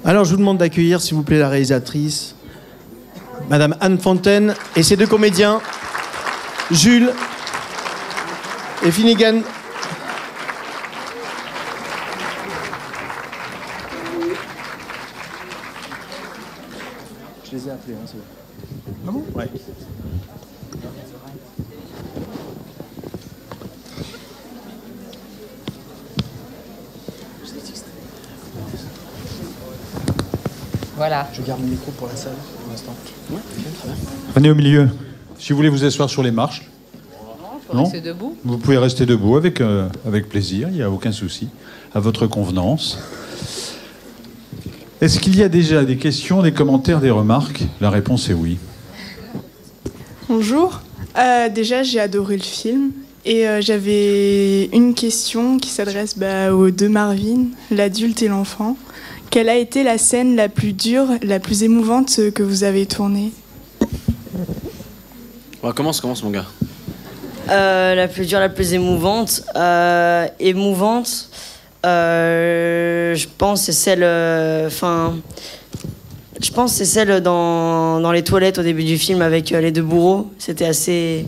Alors, je vous demande d'accueillir, s'il vous plaît, la réalisatrice, Madame Anne Fontaine, et ses deux comédiens, Jules et Finnegan. Je les ai appelés, hein, c'est bon. Ah bon? Ouais. Voilà. Je garde le micro pour la salle pour l'instant. Ouais, très bien. Venez au milieu. Si vous voulez vous asseoir sur les marches. Non, rester debout. Vous pouvez rester debout avec plaisir, il n'y a aucun souci. À votre convenance. Est-ce qu'il y a déjà des questions, des commentaires, des remarques? La réponse est oui. Bonjour. Déjà, j'ai adoré le film. Et j'avais une question qui s'adresse aux deux Marvin, l'adulte et l'enfant. Quelle a été la scène la plus dure, la plus émouvante que vous avez tournée? Commence mon gars. La plus dure, la plus émouvante. Je pense c'est celle. Je pense c'est celle dans les toilettes au début du film avec les deux bourreaux. C'était assez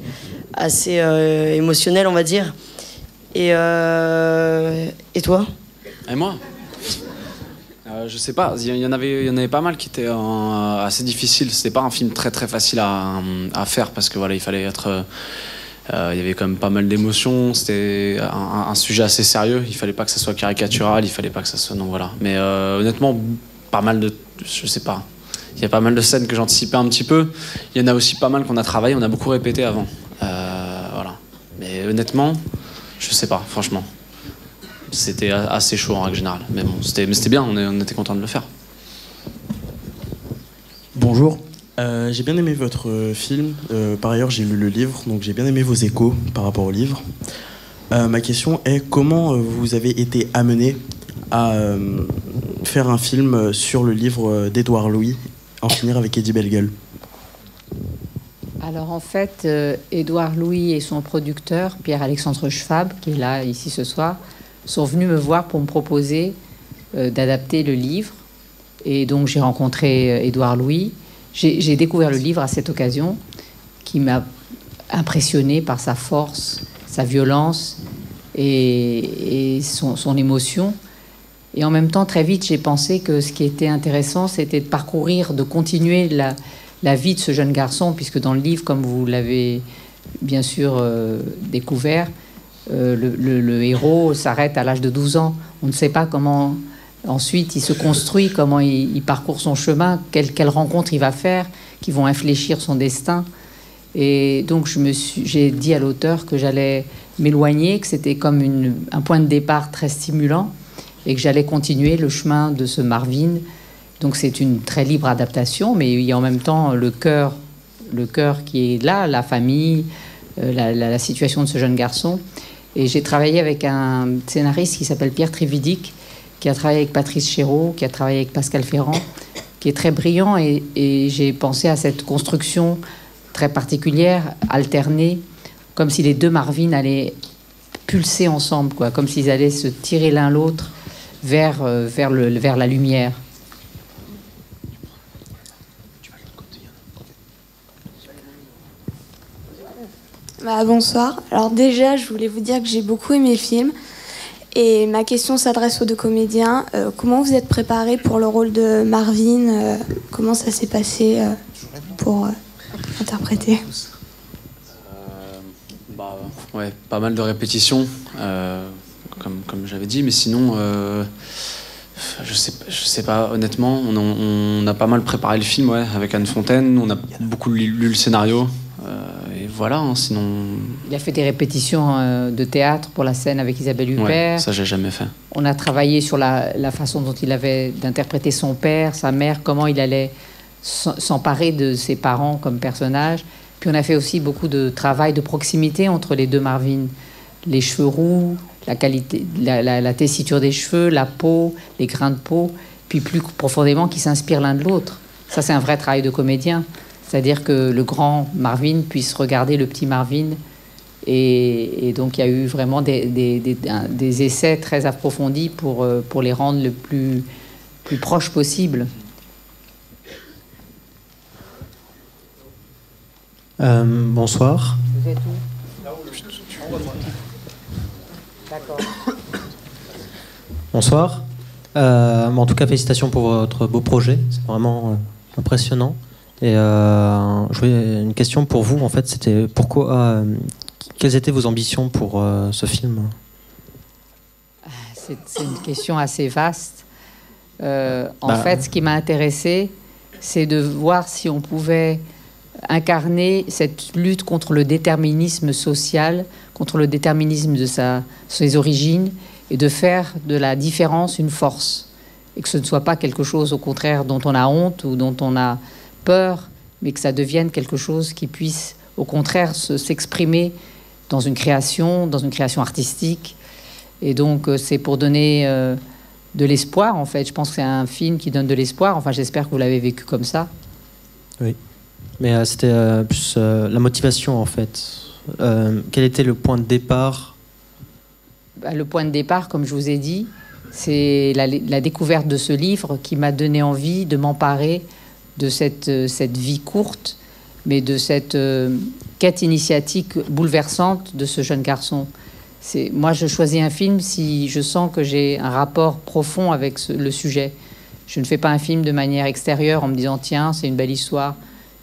émotionnel, on va dire. Et toi? Et moi? Je sais pas, il y en avait pas mal qui étaient assez difficiles. C'était pas un film très très facile à faire parce que voilà, il fallait être. Il y avait quand même pas mal d'émotions. C'était un sujet assez sérieux. Il fallait pas que ça soit caricatural. Il fallait pas que ça soit. Donc voilà. Mais honnêtement, pas mal de. Je sais pas. Il y a pas mal de scènes que j'anticipais un petit peu. Il y en a aussi pas mal qu'on a travaillé. On a beaucoup répété avant. Voilà. Mais honnêtement, je sais pas. Franchement. C'était assez chaud en règle générale. Mais bon, c'était bien, on était content de le faire. Bonjour. J'ai bien aimé votre film. Par ailleurs, j'ai lu le livre, donc j'ai bien aimé vos échos par rapport au livre. Ma question est comment vous avez été amené à faire un film sur le livre d'Édouard Louis, En finir avec Eddie Bellegueule? Alors en fait, Édouard Louis et son producteur, Pierre-Alexandre Schwab, qui est là ici ce soir, sont venus me voir pour me proposer d'adapter le livre. Et donc j'ai rencontré Édouard Louis. J'ai découvert le livre à cette occasion, qui m'a impressionné par sa force, sa violence et son émotion. Et en même temps, très vite, j'ai pensé que ce qui était intéressant, c'était de parcourir, de continuer la vie de ce jeune garçon, puisque dans le livre, comme vous l'avez bien sûr découvert, le héros s'arrête à l'âge de 12 ans. On ne sait pas comment ensuite il se construit, comment il parcourt son chemin, quelles rencontres il va faire, qui vont infléchir son destin. Et donc j'ai dit à l'auteur que j'allais m'éloigner, que c'était comme un point de départ très stimulant et que j'allais continuer le chemin de ce Marvin. Donc c'est une très libre adaptation, mais il y a en même temps le cœur qui est là, la famille, la situation de ce jeune garçon. Et j'ai travaillé avec un scénariste qui s'appelle Pierre Trévidic, qui a travaillé avec Patrice Chéreau, qui a travaillé avec Pascal Ferrand, qui est très brillant. Et j'ai pensé à cette construction très particulière, alternée, comme si les deux Marvin allaient pulser ensemble, quoi, comme s'ils allaient se tirer l'un l'autre vers la lumière. Bonsoir. Alors déjà, je voulais vous dire que j'ai beaucoup aimé le film. Et ma question s'adresse aux deux comédiens. Comment vous êtes préparés pour le rôle de Marvin? Comment ça s'est passé pour interpréter? Ouais, pas mal de répétitions, comme j'avais dit. Mais sinon, je sais pas, honnêtement. On a pas mal préparé le film, ouais, avec Anne Fontaine. On a beaucoup lu le scénario. Et voilà, hein, sinon... Il a fait des répétitions de théâtre pour la scène avec Isabelle Huppert. Ouais, ça, j'ai jamais fait. On a travaillé sur la façon dont il avait d'interpréter son père, sa mère, comment il allait s'emparer de ses parents comme personnage. Puis on a fait aussi beaucoup de travail de proximité entre les deux Marvin. Les cheveux roux, la qualité, la tessiture des cheveux, la peau, les grains de peau, puis plus profondément qui s'inspirent l'un de l'autre. Ça, c'est un vrai travail de comédien. C'est-à-dire que le grand Marvin puisse regarder le petit Marvin. Et donc, il y a eu vraiment des essais très approfondis pour les rendre le plus plus proche possible. Bonsoir. Vous êtes où? D'accord. Bonsoir. En tout cas, félicitations pour votre beau projet. C'est vraiment impressionnant. Et je voulais une question pour vous. En fait, c'était pourquoi. Quelles étaient vos ambitions pour ce film? C'est une question assez vaste. En fait, ce qui m'a intéressé, c'est de voir si on pouvait incarner cette lutte contre le déterminisme social, contre le déterminisme de ses origines, et de faire de la différence une force. Et que ce ne soit pas quelque chose, au contraire, dont on a honte ou dont on a peur, mais que ça devienne quelque chose qui puisse, au contraire, s'exprimer dans une création artistique. Et donc, c'est pour donner de l'espoir, en fait. Je pense que c'est un film qui donne de l'espoir. Enfin, j'espère que vous l'avez vécu comme ça. Oui. Mais c'était plus la motivation, en fait. Quel était le point de départ? Le point de départ, comme je vous ai dit, c'est la découverte de ce livre qui m'a donné envie de m'emparer de cette vie courte, mais de cette quête initiatique bouleversante de ce jeune garçon. Moi, je choisis un film si je sens que j'ai un rapport profond avec le sujet. Je ne fais pas un film de manière extérieure en me disant « Tiens, c'est une belle histoire ».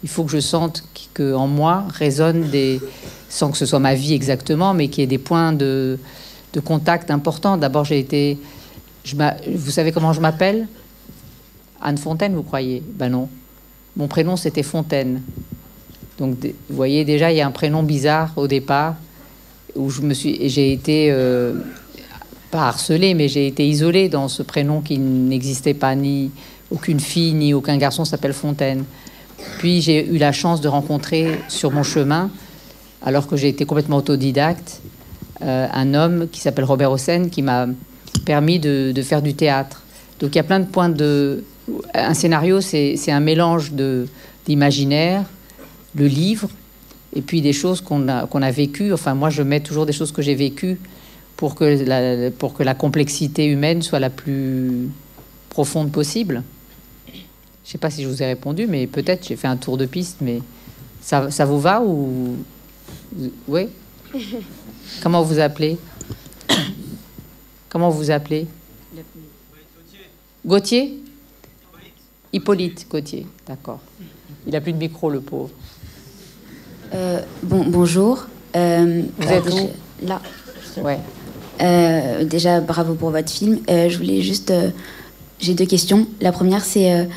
Il faut que je sente qu'en moi résonnent sans que ce soit ma vie exactement, mais qu'il y ait des points de contact importants. D'abord, vous savez comment je m'appelle? Anne Fontaine, vous croyez? Ben non. Mon prénom, c'était Fontaine. Donc, vous voyez, déjà, il y a un prénom bizarre au départ, où j'ai été, pas harcelée, mais j'ai été isolée dans ce prénom qui n'existait pas. Ni aucune fille, ni aucun garçon s'appelle Fontaine. Puis, j'ai eu la chance de rencontrer sur mon chemin, alors que j'ai été complètement autodidacte, un homme qui s'appelle Robert Hossein, qui m'a permis de faire du théâtre. Donc il y a plein de points un scénario, c'est un mélange d'imaginaire, le livre, et puis des choses qu'on a vécues. Enfin, moi, je mets toujours des choses que j'ai vécues pour que la complexité humaine soit la plus profonde possible. Je ne sais pas si je vous ai répondu, mais peut-être j'ai fait un tour de piste, mais ça vous va ou... Oui. Comment vous appelez? Comment vous appelez? Gauthier? Hippolyte Gauthier, d'accord. Il n'a plus de micro, le pauvre. Bonjour. Vous êtes où? Là. Ouais. Déjà, bravo pour votre film. Je voulais juste... j'ai deux questions. La première, c'est...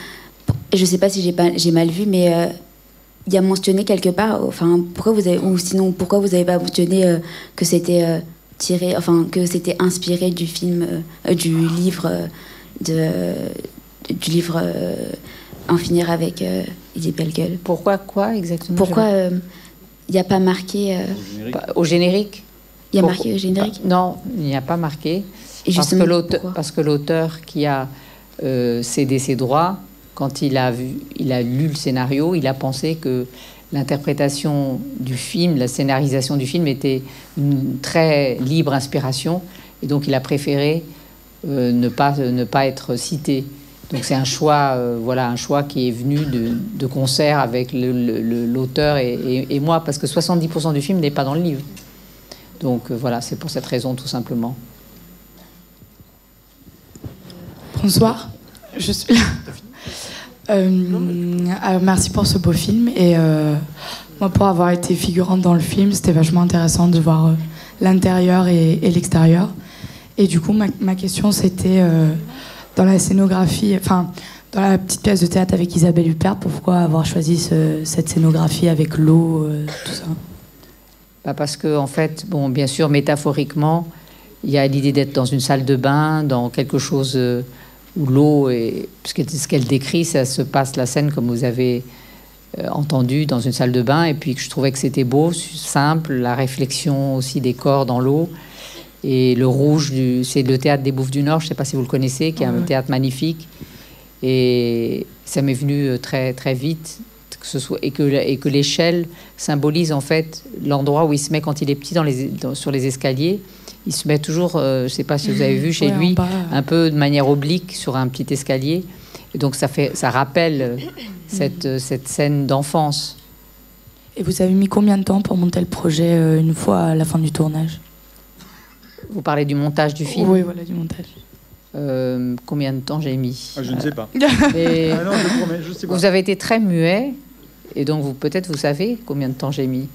je ne sais pas si j'ai mal vu, mais... il y a mentionné quelque part, enfin, pourquoi vous n'avez pas mentionné que c'était tiré, enfin, que c'était inspiré du film, du livre En finir avec Elie Pellegel. Pourquoi quoi exactement? Pourquoi il n'y a pas marqué au générique? Il y a marqué au générique? Non, il n'y a pas marqué. Et parce que l'auteur qui a cédé ses droits, quand il a lu le scénario, il a pensé que l'interprétation du film, la scénarisation du film était une très libre inspiration, et donc il a préféré ne pas être cité. Donc c'est un choix, un choix qui est venu de concert avec l'auteur et moi, parce que 70% du film n'est pas dans le livre. Donc voilà, c'est pour cette raison tout simplement. Bonsoir, je suis là. Merci pour ce beau film et moi pour avoir été figurante dans le film, c'était vachement intéressant de voir l'intérieur et l'extérieur. Et du coup ma question c'était dans la scénographie, enfin dans la petite pièce de théâtre avec Isabelle Huppert, pourquoi avoir choisi cette scénographie avec l'eau, tout ça? Parce que en fait, bon, bien sûr métaphoriquement, il y a l'idée d'être dans une salle de bain, dans quelque chose où l'eau est... Parce que ce qu'elle décrit, ça se passe, la scène, comme vous avez entendu, dans une salle de bain. Et puis je trouvais que c'était beau, simple, la réflexion aussi des corps dans l'eau. Et le rouge, c'est le théâtre des Bouffes du Nord, je ne sais pas si vous le connaissez, qui est un théâtre magnifique. Et ça m'est venu très, très vite que ce soit, et que l'échelle symbolise en fait l'endroit où il se met quand il est petit sur les escaliers. Il se met toujours, je ne sais pas si vous avez vu chez lui, un peu de manière oblique sur un petit escalier. Et donc ça rappelle cette scène d'enfance. Et vous avez mis combien de temps pour monter le projet une fois à la fin du tournage? Vous parlez du montage du film? Oui, voilà, du montage. Combien de temps j'ai mis? Je ne sais pas. Mais ah non, je promets, je sais pas. Vous avez été très muet, et donc peut-être vous savez combien de temps j'ai mis?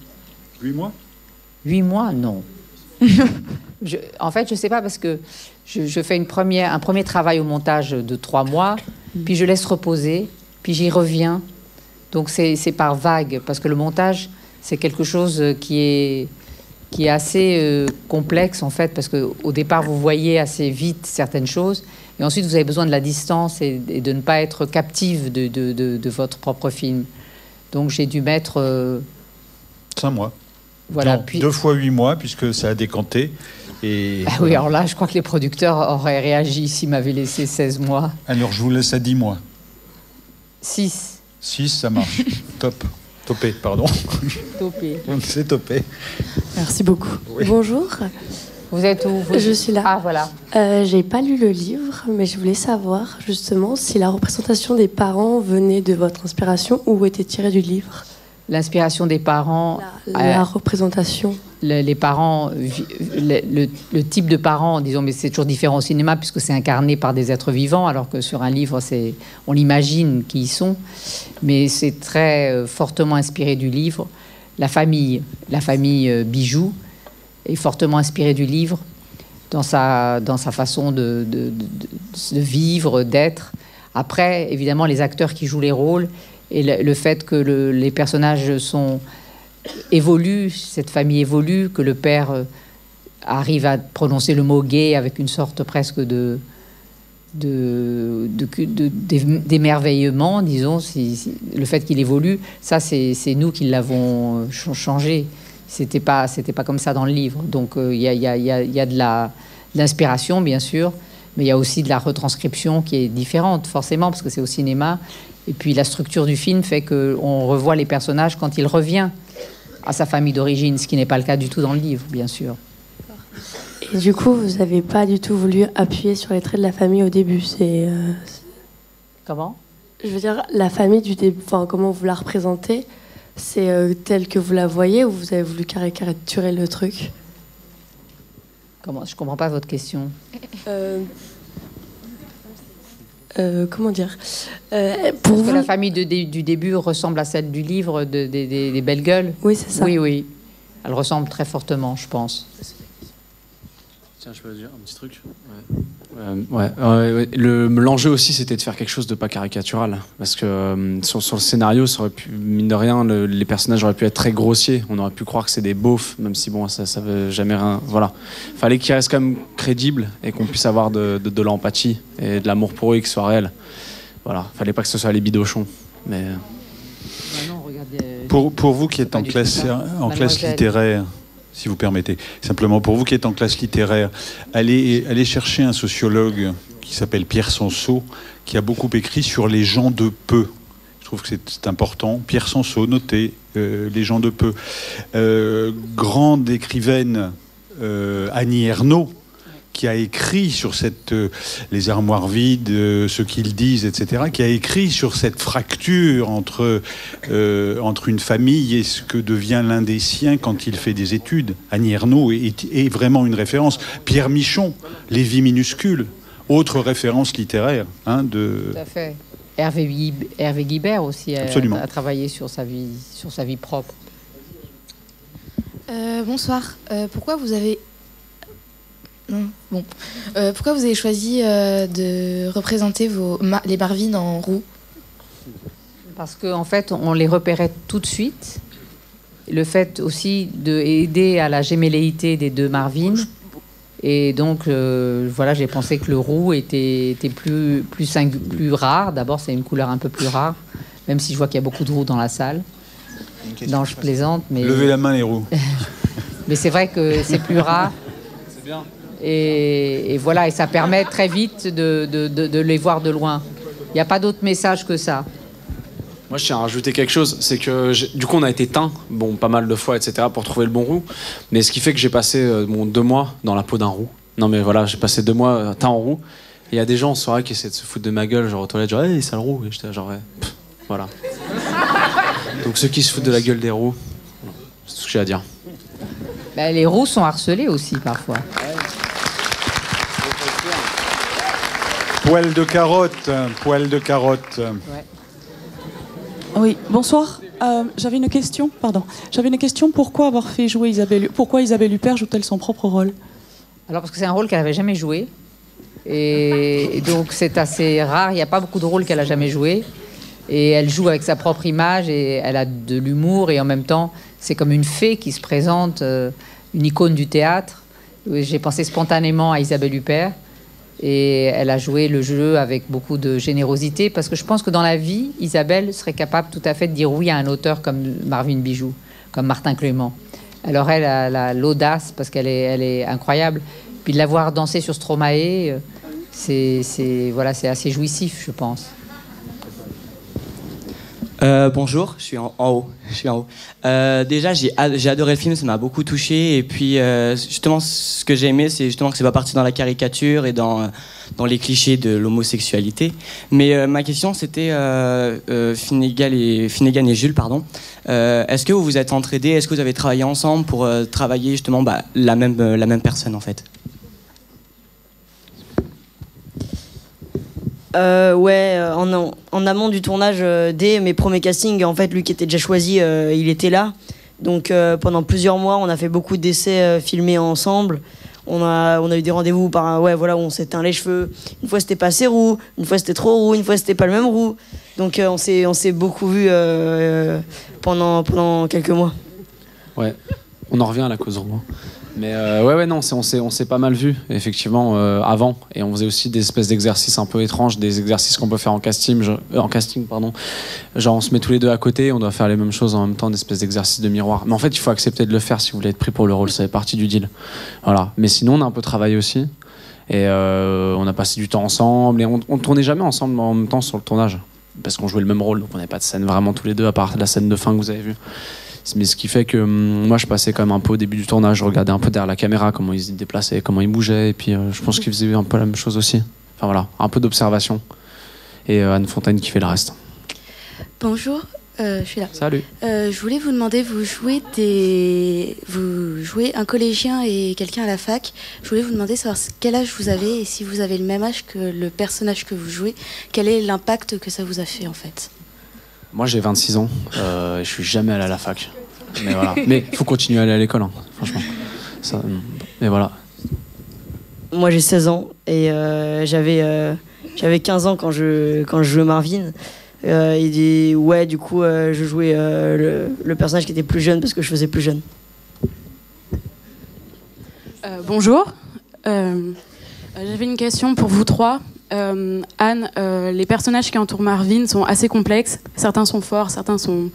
8 mois 8 mois, non. En fait, je ne sais pas, parce que je fais un premier travail au montage de 3 mois, puis je laisse reposer, puis j'y reviens. Donc c'est par vague, parce que le montage, c'est quelque chose qui est assez complexe, en fait, parce qu'au départ, vous voyez assez vite certaines choses, et ensuite, vous avez besoin de la distance et de ne pas être captive de votre propre film. Donc, j'ai dû mettre... 5 mois. Voilà, non, puis... 2 fois 8 mois, puisque ça a décanté. Et ah oui, alors là, je crois que les producteurs auraient réagi s'ils m'avaient laissé 16 mois. Alors, je vous laisse à 10 mois. 6. 6, ça marche. Top. Topé, pardon. Topé. C'est topé. Merci beaucoup. Oui. Bonjour. Vous êtes où? Je suis là. Ah, voilà. J'ai pas lu le livre, mais je voulais savoir justement si la représentation des parents venait de votre inspiration ou était tirée du livre. L'inspiration des parents... La représentation. Les parents, le type de parents, disons, mais c'est toujours différent au cinéma puisque c'est incarné par des êtres vivants, alors que sur un livre, on l'imagine qui y sont. Mais c'est très fortement inspiré du livre. La famille Bijou est fortement inspirée du livre dans sa façon de vivre, d'être. Après, évidemment, les acteurs qui jouent les rôles et le fait que les personnages évoluent, cette famille évolue, que le père arrive à prononcer le mot gay avec une sorte presque d'émerveillement, disons, le fait qu'il évolue, ça c'est nous qui l'avons changé. C'était pas comme ça dans le livre. Donc il y a de l'inspiration, bien sûr, mais il y a aussi de la retranscription qui est différente, forcément, parce que c'est au cinéma. Et puis la structure du film fait qu'on revoit les personnages quand il revient à sa famille d'origine, ce qui n'est pas le cas du tout dans le livre, bien sûr. Et du coup, vous n'avez pas du tout voulu appuyer sur les traits de la famille au début. Comment? Je veux dire, la famille du début, enfin, comment vous la représentez, c'est tel que vous la voyez ou vous avez voulu caricaturer le truc? Comment? Je ne comprends pas votre question. Comment dire pour vous... que la famille du début ressemble à celle du livre des Belles Gueules? Oui, c'est ça. Oui. Elle ressemble très fortement, je pense. Tiens, je peux dire un petit truc. L'enjeu aussi, c'était de faire quelque chose de pas caricatural. Parce que sur le scénario, ça aurait pu, mine de rien, les personnages auraient pu être très grossiers. On aurait pu croire que c'est des beaufs, même si bon, ça veut jamais rien. Voilà. Fallait qu'ils restent quand même crédibles et qu'on puisse avoir de l'empathie et de l'amour pour eux et qu'ils soient réels. Voilà. Fallait pas que ce soit les bidochons. Mais... Pour vous qui êtes en classe littéraire, si vous permettez, simplement pour vous qui êtes en classe littéraire, allez chercher un sociologue qui s'appelle Pierre Sansot, qui a beaucoup écrit sur les gens de peu. Je trouve que c'est important. Pierre Sansot, notez, les gens de peu. Grande écrivaine Annie Ernaux, qui a écrit sur les armoires vides, ce qu'ils disent, etc., qui a écrit sur cette fracture entre une famille et ce que devient l'un des siens quand il fait des études. Annie Ernaux est vraiment une référence. Pierre Michon, Les vies minuscules, autre référence littéraire. Tout à fait. Hervé Guibert aussi a travaillé sur sa vie propre. Bonsoir. Pourquoi vous avez choisi de représenter les Marvin en roux? Parce qu'en fait, on les repérait tout de suite. Le fait aussi d'aider à la gémelléité des deux Marvin. Et donc, voilà, j'ai pensé que le roux était plus rare. D'abord, c'est une couleur un peu plus rare, même si je vois qu'il y a beaucoup de roux dans la salle. Non, je plaisante. Mais... Levez la main, les roux. Mais c'est vrai que c'est plus rare. C'est bien. Et voilà, et ça permet très vite de les voir de loin. Il n'y a pas d'autre message que ça. Moi, je tiens à rajouter quelque chose, c'est que du coup, on a été teint, bon, pas mal de fois, etc., pour trouver le bon roux. Mais ce qui fait que j'ai passé 2 mois dans la peau d'un roux. Non, mais voilà, j'ai passé 2 mois teint en roux. Et il y a des gens en soirée qui essaient de se foutre de ma gueule, genre aux toilettes, genre, hey, sale roux. Et j'étais genre, ouais, voilà. Donc ceux qui se foutent de la gueule des roux, c'est tout ce que j'ai à dire. Bah, les roux sont harcelés aussi parfois. Poil de carotte, poil de carotte. Ouais. Oui, bonsoir. J'avais une question, pardon. J'avais une question, pourquoi avoir fait jouer pourquoi Isabelle Huppert joue-t-elle son propre rôle? Alors parce que c'est un rôle qu'elle n'avait jamais joué. Et donc c'est assez rare, il n'y a pas beaucoup de rôles qu'elle a jamais joué. Et elle joue avec sa propre image et elle a de l'humour et en même temps c'est comme une fée qui se présente, une icône du théâtre. J'ai pensé spontanément à Isabelle Huppert et elle a joué le jeu avec beaucoup de générosité parce que je pense que dans la vie, Isabelle serait capable tout à fait de dire oui à un auteur comme Marvin Bijoux, comme Martin Clément. Alors elle a l'audace parce qu'elle est incroyable. Puis de la voir danser sur Stromae, c'est assez jouissif, je pense. Bonjour, je suis en haut. Déjà, j'ai adoré le film, ça m'a beaucoup touché. Et puis, justement, ce que j'ai aimé, c'est justement que c'est pas parti dans la caricature et dans les clichés de l'homosexualité. Mais ma question, c'était Finnegan et Jules, pardon. Est-ce que vous vous êtes entraidés? Est-ce que vous avez travaillé ensemble pour travailler justement la même personne, en fait? En amont du tournage, dès mes premiers castings, en fait, lui qui était déjà choisi, il était là. Donc pendant plusieurs mois, on a fait beaucoup d'essais filmés ensemble. On a eu des rendez-vous où on s'est teint les cheveux. Une fois c'était pas assez roux, une fois c'était trop roux, une fois c'était pas le même roux. Donc on s'est beaucoup vu pendant quelques mois. Ouais, on en revient à la cause roux. Mais non, on s'est pas mal vu effectivement avant, et on faisait aussi des espèces d'exercices un peu étranges, des exercices qu'on peut faire en casting, genre on se met tous les deux à côté, on doit faire les mêmes choses en même temps, des espèces d'exercices de miroir. Mais en fait, il faut accepter de le faire si vous voulez être pris pour le rôle, ça fait partie du deal. Voilà. Mais sinon, on a un peu travaillé aussi, et on a passé du temps ensemble, et on tournait jamais ensemble en même temps sur le tournage, parce qu'on jouait le même rôle, donc on n'avait pas de scène vraiment tous les deux, à part la scène de fin que vous avez vue. Mais ce qui fait que moi je passais quand même un peu au début du tournage, je regardais un peu derrière la caméra comment ils se déplaçaient, comment ils bougeaient, et puis je pense qu'ils faisaient un peu la même chose aussi. Enfin voilà, un peu d'observation. Et Anne Fontaine qui fait le reste. Bonjour, je suis là. Salut. Je voulais vous demander, vous jouez un collégien et quelqu'un à la fac. Je voulais vous demander savoir quel âge vous avez et si vous avez le même âge que le personnage que vous jouez, quel est l'impact que ça vous a fait en fait? Moi j'ai 26 ans, je suis jamais allé à la fac. Mais voilà. Mais il faut continuer à aller à l'école, hein, franchement. Mais voilà. Moi j'ai 16 ans et j'avais 15 ans quand je jouais Marvin. Du coup je jouais le personnage qui était plus jeune parce que je faisais plus jeune. Bonjour. J'avais une question pour vous trois. Anne, les personnages qui entourent Marvin sont assez complexes. Certains sont forts, certains sont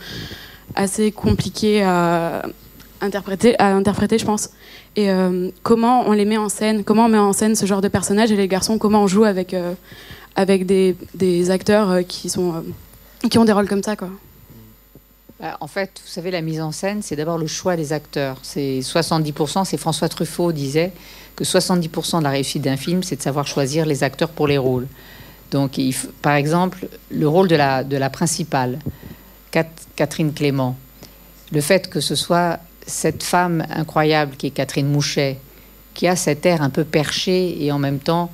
assez compliqués à interpréter, je pense. Et comment on les met en scène? Comment on met en scène ce genre de personnages? Et les garçons, comment on joue avec des acteurs qui ont des rôles comme ça, quoi? En fait, vous savez, la mise en scène, c'est d'abord le choix des acteurs. C'est 70%, c'est François Truffaut disait que 70% de la réussite d'un film, c'est de savoir choisir les acteurs pour les rôles. Donc, par exemple, le rôle de la principale, Catherine Clément, le fait que ce soit cette femme incroyable qui est Catherine Mouchet, qui a cet air un peu perché et en même temps,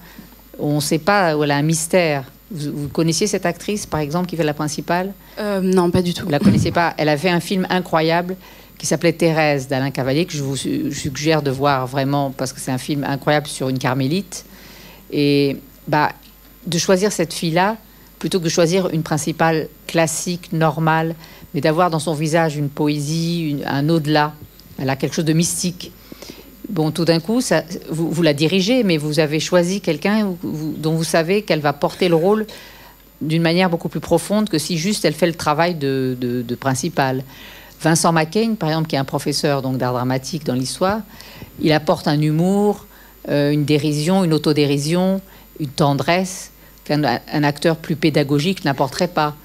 on ne sait pas, où elle a un mystère. Vous connaissiez cette actrice, par exemple, qui fait la principale? Non, pas du tout. Vous la connaissez pas? Elle a fait un film incroyable qui s'appelait Thérèse d'Alain Cavalier, que je vous suggère de voir vraiment, parce que c'est un film incroyable sur une carmélite. Et de choisir cette fille-là, plutôt que de choisir une principale classique, normale, mais d'avoir dans son visage une poésie, un au-delà. Elle a quelque chose de mystique. Bon, tout d'un coup, vous la dirigez, mais vous avez choisi quelqu'un dont vous savez qu'elle va porter le rôle d'une manière beaucoup plus profonde que si juste elle fait le travail de principale. Vincent McCain, par exemple, qui est un professeur d'art dramatique dans l'histoire, il apporte un humour, une dérision, une autodérision, une tendresse qu'un acteur plus pédagogique n'apporterait pas.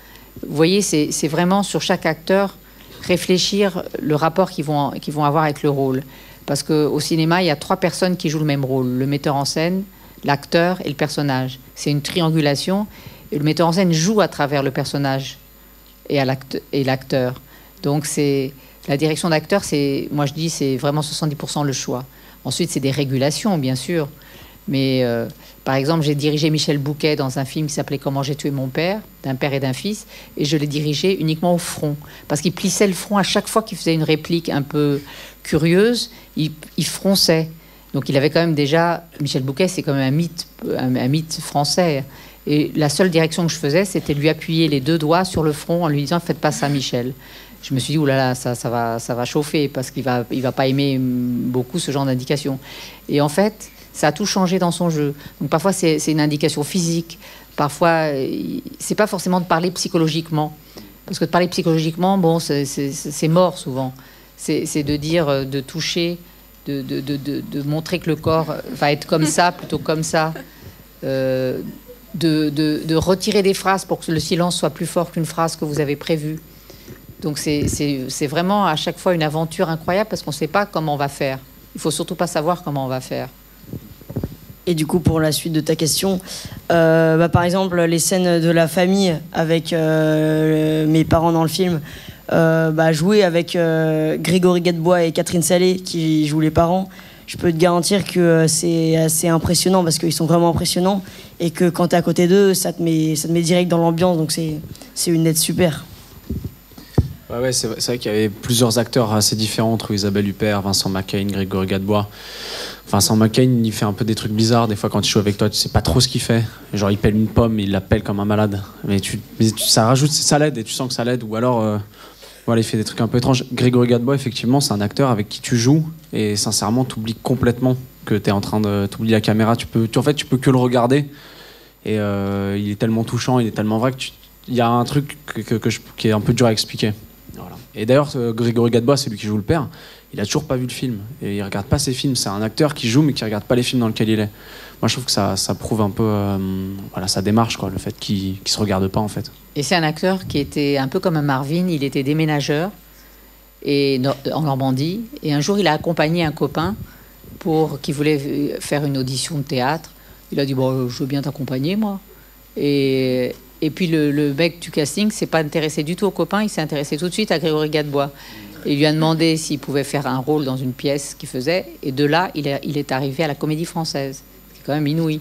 Vous voyez, c'est vraiment sur chaque acteur réfléchir le rapport qu'ils vont avoir avec le rôle. Parce qu'au cinéma, il y a 3 personnes qui jouent le même rôle. Le metteur en scène, l'acteur et le personnage. C'est une triangulation. Et le metteur en scène joue à travers le personnage et l'acteur. Donc la direction d'acteur, moi je dis, c'est vraiment 70% le choix. Ensuite, c'est des régulations, bien sûr. Mais par exemple, j'ai dirigé Michel Bouquet dans un film qui s'appelait Comment j'ai tué mon père, d'un père et d'un fils, et je l'ai dirigé uniquement au front, parce qu'il plissait le front à chaque fois qu'il faisait une réplique un peu curieuse, il fronçait. Donc il avait quand même déjà, Michel Bouquet, c'est quand même un mythe français. Et la seule direction que je faisais, c'était lui appuyer les 2 doigts sur le front en lui disant « Faites pas ça, Michel ». Je me suis dit « Oulala, ça va chauffer, parce qu'il va pas aimer beaucoup ce genre d'indication ». Et en fait, ça a tout changé dans son jeu. Donc parfois, c'est une indication physique. Parfois, c'est pas forcément de parler psychologiquement. Parce que de parler psychologiquement, bon, c'est mort souvent. C'est de dire, de toucher, de montrer que le corps va être comme ça, plutôt comme ça. De retirer des phrases pour que le silence soit plus fort qu'une phrase que vous avez prévue. Donc c'est vraiment à chaque fois une aventure incroyable parce qu'on ne sait pas comment on va faire. Il ne faut surtout pas savoir comment on va faire. Et du coup, pour la suite de ta question, par exemple, les scènes de la famille avec mes parents dans le film, jouer avec Grégory Gadebois et Catherine Salé qui jouent les parents, je peux te garantir que c'est assez impressionnant parce qu'ils sont vraiment impressionnants et que quand tu es à côté d'eux, ça te met direct dans l'ambiance, donc c'est une aide super. Ouais, c'est vrai qu'il y avait plusieurs acteurs assez différents entre Isabelle Huppert, Vincent Macaigne, Grégory Gadebois. Vincent Macaigne, il fait un peu des trucs bizarres. Des fois, quand il joue avec toi, tu sais pas trop ce qu'il fait. Genre, il pèle une pomme, il la pèle comme un malade. Mais ça rajoute, ça l'aide et tu sens que ça l'aide. Ou alors, voilà, il fait des trucs un peu étranges. Grégory Gadebois, effectivement, c'est un acteur avec qui tu joues et sincèrement, tu oublies complètement que tu es en train de t'oublier la caméra. Tu peux que le regarder. Et il est tellement touchant, il est tellement vrai que il y a un truc qui est un peu dur à expliquer. Voilà. Et d'ailleurs, Grégory Gadebois, c'est lui qui joue le père. Il a toujours pas vu le film et il regarde pas ses films. C'est un acteur qui joue mais qui regarde pas les films dans lesquels il est. Moi, je trouve que ça prouve un peu sa démarche, quoi, le fait qu'il se regarde pas en fait. Et c'est un acteur qui était un peu comme un Marvin. Il était déménageur en Normandie et un jour il a accompagné un copain qui voulait faire une audition de théâtre. Il a dit bon, je veux bien t'accompagner moi. Et puis le mec du casting s'est pas intéressé du tout au copain. Il s'est intéressé tout de suite à Grégory Gadebois. Il lui a demandé s'il pouvait faire un rôle dans une pièce qu'il faisait. Et de là, il est arrivé à la Comédie Française. C'est quand même inouï.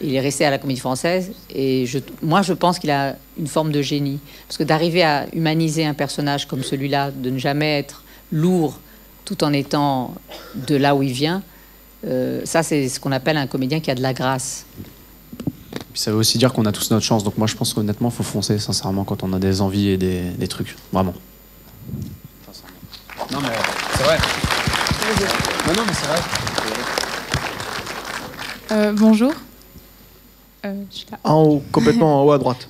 Il est resté à la Comédie Française. Et moi, je pense qu'il a une forme de génie. Parce que d'arriver à humaniser un personnage comme celui-là, de ne jamais être lourd tout en étant de là où il vient, ça, c'est ce qu'on appelle un comédien qui a de la grâce. Puis ça veut aussi dire qu'on a tous notre chance. Donc moi, je pense qu'honnêtement, il faut foncer, sincèrement, quand on a des envies et des trucs. Vraiment. Non, mais c'est vrai. Non, mais c'est vrai. Bonjour. Je suis là. En haut, complètement en haut à droite.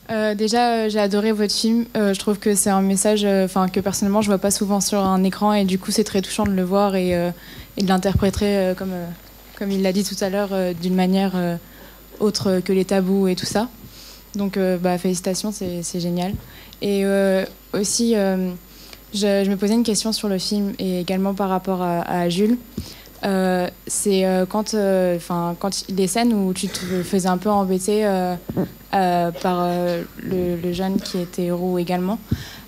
Déjà, j'ai adoré votre film. Je trouve que c'est un message que personnellement, je vois pas souvent sur un écran. Et du coup, c'est très touchant de le voir et de l'interpréter comme il l'a dit tout à l'heure, d'une manière autre que les tabous et tout ça. Donc, félicitations, c'est génial. Et aussi... Je me posais une question sur le film et également par rapport à Jules. C'est quand les scènes où tu te faisais un peu embêter par le jeune qui était héros également.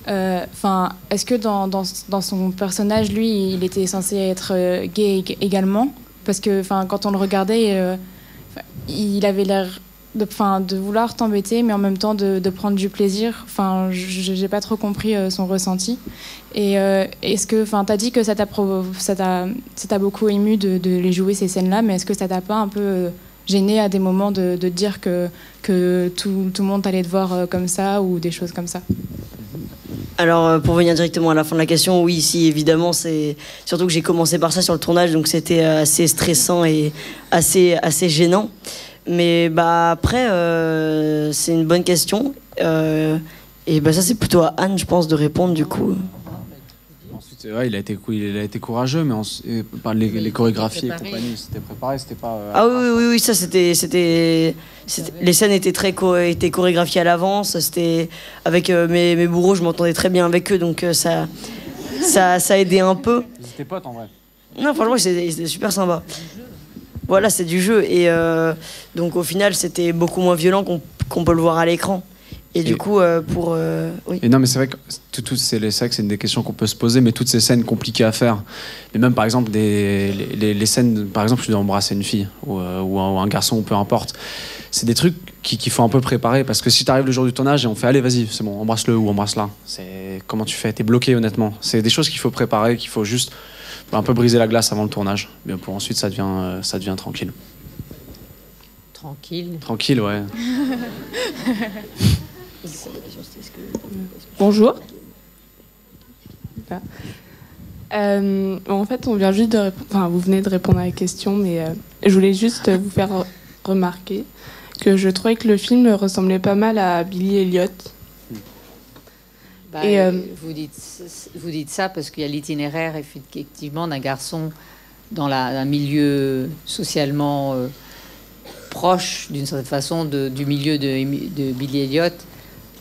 Est-ce que dans son personnage, lui, il était censé être gay également? Parce que quand on le regardait, il avait l'air de vouloir t'embêter, mais en même temps de prendre du plaisir. J'ai pas trop compris son ressenti. Et est-ce que, t'as dit que ça t'a beaucoup ému de les jouer ces scènes-là, mais est-ce que ça t'a pas un peu gêné à des moments de dire que tout le monde allait te voir comme ça ou des choses comme ça? Alors, pour venir directement à la fin de la question, oui, si, évidemment, c'est surtout que j'ai commencé par ça sur le tournage, donc c'était assez stressant et assez gênant. Mais après, c'est une bonne question. Et ça, c'est plutôt à Anne, je pense, de répondre du coup. Ouais, il a été courageux, mais les chorégraphies et compagnie, c'était préparé, c'était pas. Ah oui, ça c'était les scènes étaient chorégraphiées à l'avance. C'était avec mes bourreaux, je m'entendais très bien avec eux, donc ça aidait un peu. Ils étaient potes en vrai. Non, franchement, c'était super sympa. Voilà, c'est du jeu et donc au final, c'était beaucoup moins violent qu'on peut le voir à l'écran. Et du coup, oui. Et non, mais c'est vrai que c'est vrai que c'est une des questions qu'on peut se poser, mais toutes ces scènes compliquées à faire, mais même par exemple les scènes, par exemple, je dois embrasser une fille ou un garçon ou peu importe, c'est des trucs qu'il faut un peu préparer parce que si tu arrives le jour du tournage et on fait allez vas-y c'est bon embrasse-le ou embrasse-la, c'est comment tu fais, t'es bloqué honnêtement. C'est des choses qu'il faut préparer, qu'il faut juste un peu briser la glace avant le tournage, mais pour ensuite ça devient tranquille. Tranquille, ouais. Bonjour. En fait, on vient juste vous venez de répondre à la question, mais je voulais juste vous faire remarquer que je trouvais que le film ressemblait pas mal à Billy Elliot. Vous dites ça parce qu'il y a l'itinéraire effectivement d'un garçon dans un milieu socialement proche d'une certaine façon du milieu de Billy Elliot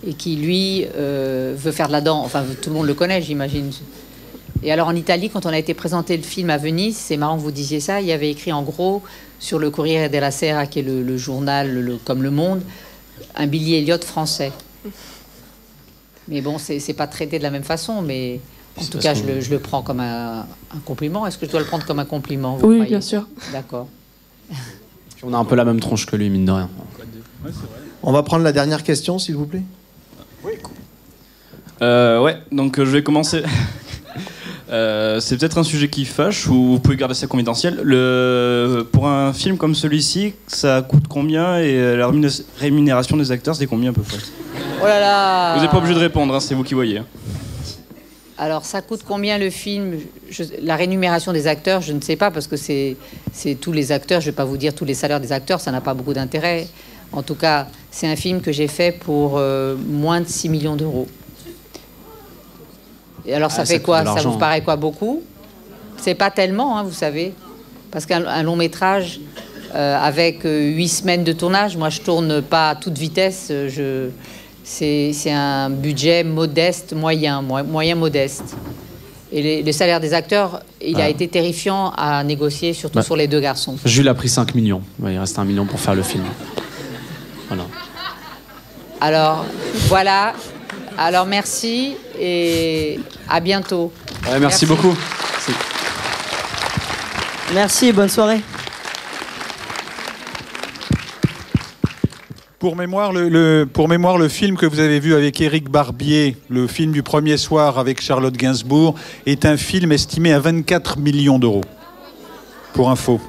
et qui lui veut faire de la danse. Enfin, tout le monde le connaît, j'imagine. Et alors en Italie, quand on a été présenter le film à Venise, c'est marrant que vous disiez ça, il y avait écrit en gros sur le Corriere della Sera, qui est le journal comme Le Monde, un Billy Elliot français. Mais bon, c'est pas traité de la même façon, mais en tout cas, je le prends comme un compliment. Est-ce que je dois le prendre comme un compliment, vous Oui, croyez? bien sûr. D'accord. Puis on a un peu la même tronche que lui, mine de rien. On va prendre la dernière question, s'il vous plaît. Ouais, donc je vais commencer. C'est peut-être un sujet qui fâche, ou vous pouvez garder ça confidentiel. Pour un film comme celui-ci, ça coûte combien et la rémunération des acteurs, c'est combien à peu près? Oh là là! Vous n'êtes pas obligé de répondre, hein, c'est vous qui voyez. Alors, ça coûte combien le film? La rémunération des acteurs, je ne sais pas, parce que c'est tous les acteurs. Je ne vais pas vous dire tous les salaires des acteurs, ça n'a pas beaucoup d'intérêt. En tout cas, c'est un film que j'ai fait pour moins de 6 millions d'euros. Et alors, ça fait quoi? Ça vous paraît quoi, beaucoup? C'est pas tellement, hein, vous savez. Parce qu'un long métrage, avec 8 semaines de tournage, moi, je tourne pas à toute vitesse. C'est un budget modeste, moyen modeste. Et les salaires des acteurs, il a été terrifiant à négocier, surtout sur les deux garçons. Jules a pris 5 millions. Il reste 1 million pour faire le film. Voilà. Alors, voilà. Alors, merci et à bientôt. Ouais, merci beaucoup. Merci et bonne soirée. Pour mémoire, le film que vous avez vu avec Éric Barbier, le film du premier soir avec Charlotte Gainsbourg, est un film estimé à 24 millions d'euros. Pour info.